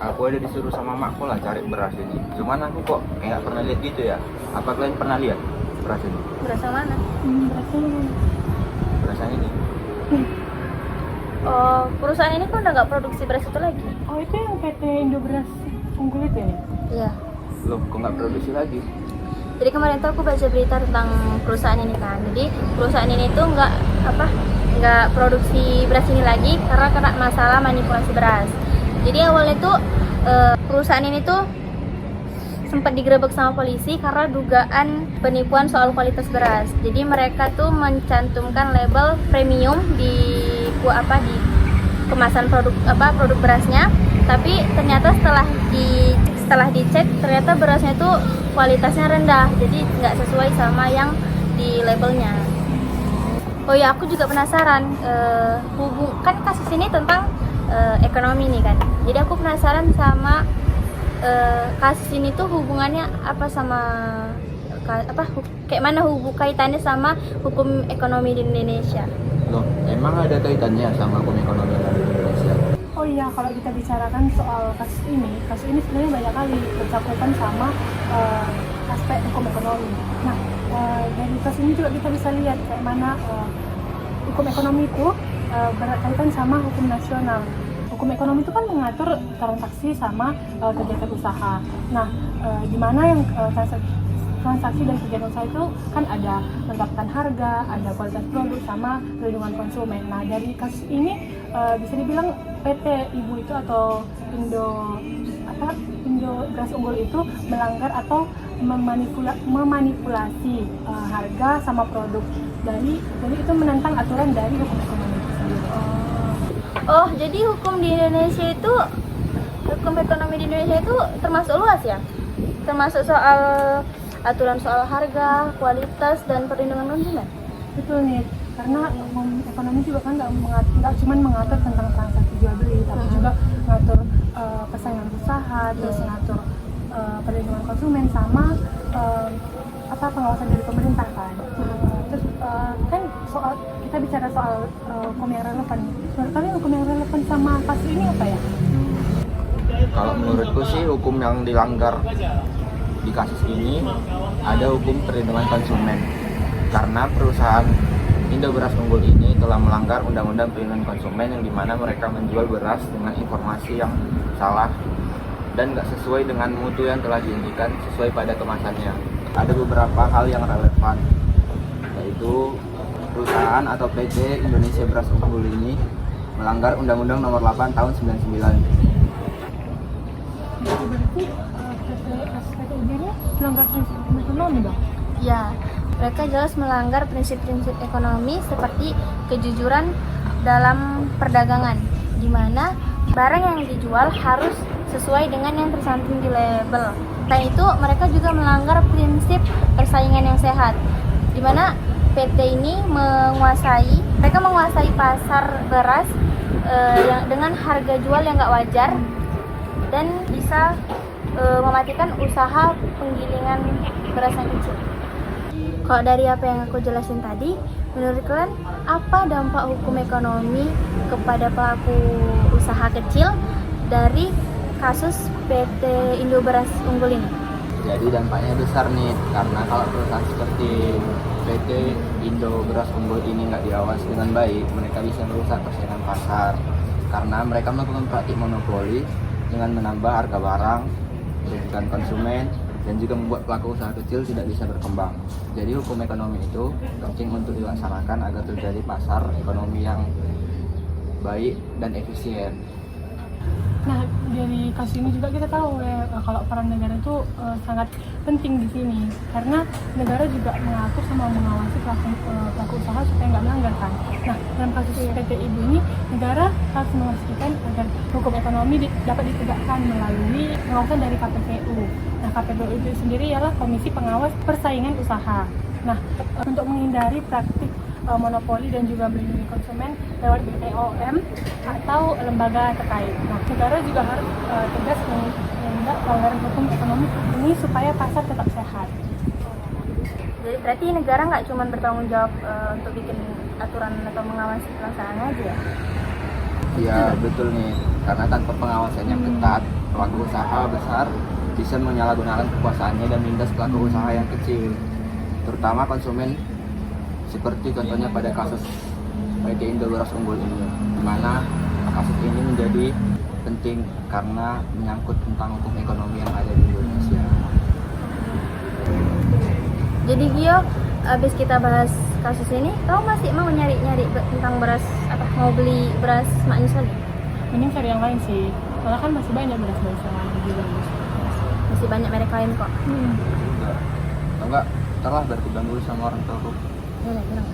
Aku ada disuruh sama makku lah cari beras ini. Cuman aku kok kayak pernah lihat gitu ya. Apa kalian pernah lihat beras ini? Beras yang mana? Beras yang ini. Oh, perusahaan ini kan udah nggak produksi beras itu lagi. Oh, itu yang PT Indoberas Unggul itu ya? Iya. Loh, kok nggak produksi lagi? Jadi kemarin tuh aku baca berita tentang perusahaan ini kan. Jadi perusahaan ini tuh nggak produksi beras ini lagi karena kena masalah manipulasi beras. Jadi awalnya tuh perusahaan ini tuh sempat digerebek sama polisi karena dugaan penipuan soal kualitas beras. Jadi mereka tuh mencantumkan label premium di kemasan produk berasnya, tapi ternyata setelah dicek ternyata berasnya tuh kualitasnya rendah, jadi nggak sesuai sama yang di labelnya. Oh ya, aku juga penasaran, kan kasus ini tentang ekonomi nih kan. Jadi aku penasaran sama kasus ini tuh hubungannya apa sama kayak mana kaitannya sama hukum ekonomi di Indonesia? Loh, emang ada kaitannya sama hukum ekonomi yang ada di Indonesia? Oh iya, kalau kita bicarakan soal kasus ini sebenarnya banyak kali bercakupan sama aspek hukum ekonomi. Nah, dari kasus ini juga kita bisa lihat kayak mana hukum ekonomi itu berkaitan sama hukum nasional. Hukum ekonomi itu kan mengatur transaksi sama kegiatan usaha. Nah, di mana yang transaksi dan kegiatan usaha itu kan ada menetapkan harga, ada kualitas produk sama perlindungan konsumen. Nah, dari kasus ini bisa dibilang PT Ibu itu atau Indo Beras Unggul itu melanggar atau memanipulasi harga sama produk. Jadi itu menentang aturan dari hukum ekonomi itu sendiri. Oh, jadi hukum ekonomi di Indonesia itu termasuk luas ya? Termasuk soal aturan soal harga, kualitas, dan perlindungan konsumen? Betul nih, karena hukum ekonomi juga kan nggak cuma mengatur tentang transaksi jual beli, tapi juga mengatur persaingan usaha, terus mengatur perlindungan konsumen sama pengawasan dari pemerintah kan. Terus kan kita bicara soal hukum yang relevan. Menurut kalian hukum yang relevan sama kasus ini apa ya? Kalau menurutku sih hukum yang dilanggar di kasus ini ada hukum perlindungan konsumen, karena perusahaan Indo Beras Unggul ini telah melanggar Undang-Undang Perlindungan Konsumen yang dimana mereka menjual beras dengan informasi yang salah dan nggak sesuai dengan mutu yang telah diindikan sesuai pada kemasannya. Ada beberapa hal yang relevan, yaitu perusahaan atau PT Indonesia Beras Unggul ini melanggar Undang-Undang Nomor 8 Tahun 99. Berarti PT ini melanggar prinsip ekonomi dong? Ya, mereka jelas melanggar prinsip-prinsip ekonomi seperti kejujuran dalam perdagangan, di mana barang yang dijual harus sesuai dengan yang tercantum di label. Selain itu, mereka juga melanggar prinsip persaingan yang sehat, di mana PT ini menguasai pasar beras dengan harga jual yang nggak wajar dan bisa mematikan usaha penggilingan beras yang kecil. Kalau dari apa yang aku jelasin tadi, menurut kalian apa dampak hukum ekonomi kepada pelaku usaha kecil dari kasus PT Indo Beras Unggul ini? Jadi dampaknya besar nih, karena kalau perusahaan seperti PT Indo Beras Unggul ini nggak diawasi dengan baik, mereka bisa merusak persaingan pasar karena mereka melakukan praktik monopoli dengan menambah harga barang, merugikan konsumen, dan juga membuat pelaku usaha kecil tidak bisa berkembang. Jadi hukum ekonomi itu penting untuk dilaksanakan agar terjadi pasar ekonomi yang baik dan efisien. Nah, dari kasus ini juga kita tahu ya kalau peran negara itu sangat penting di sini karena negara juga mengatur sama mengawasi pelaku usaha supaya nggak melanggar kan. Nah, dalam kasus PT Ibu ini negara harus memastikan agar hukum ekonomi dapat ditegakkan melalui pengawasan dari KPPU. Nah, KPPU itu sendiri ialah Komisi Pengawas Persaingan Usaha. Nah, untuk menghindari praktik monopoli dan juga melindungi konsumen lewat BPOM atau lembaga terkait. Nah, negara juga harus tegas menindak pelanggaran hukum ekonomi ini supaya pasar tetap sehat. Jadi berarti negara nggak cuma bertanggung jawab untuk bikin aturan atau mengawasi pelaksanaannya aja ya? Iya betul nih, karena tanpa pengawasan yang ketat, pelaku usaha besar bisa menyalahgunakan kekuasaannya dan menindas pelaku usaha yang kecil, terutama konsumen, seperti contohnya pada kasus PT Indo Beras Unggul ini, di mana kasus ini menjadi penting karena menyangkut tentang hukum ekonomi yang ada di Indonesia. Jadi Gio, abis kita bahas kasus ini, kau masih mau nyari-nyari tentang beras apa? Mau beli beras Mak Yus lagi? Mending cari yang lain sih, soalnya kan masih banyak beras-beras yang lain juga. Masih banyak merek lain kok. Atau enggak, ntar lah biar aku bilang dulu sama orang tua aku. Boleh, bilang.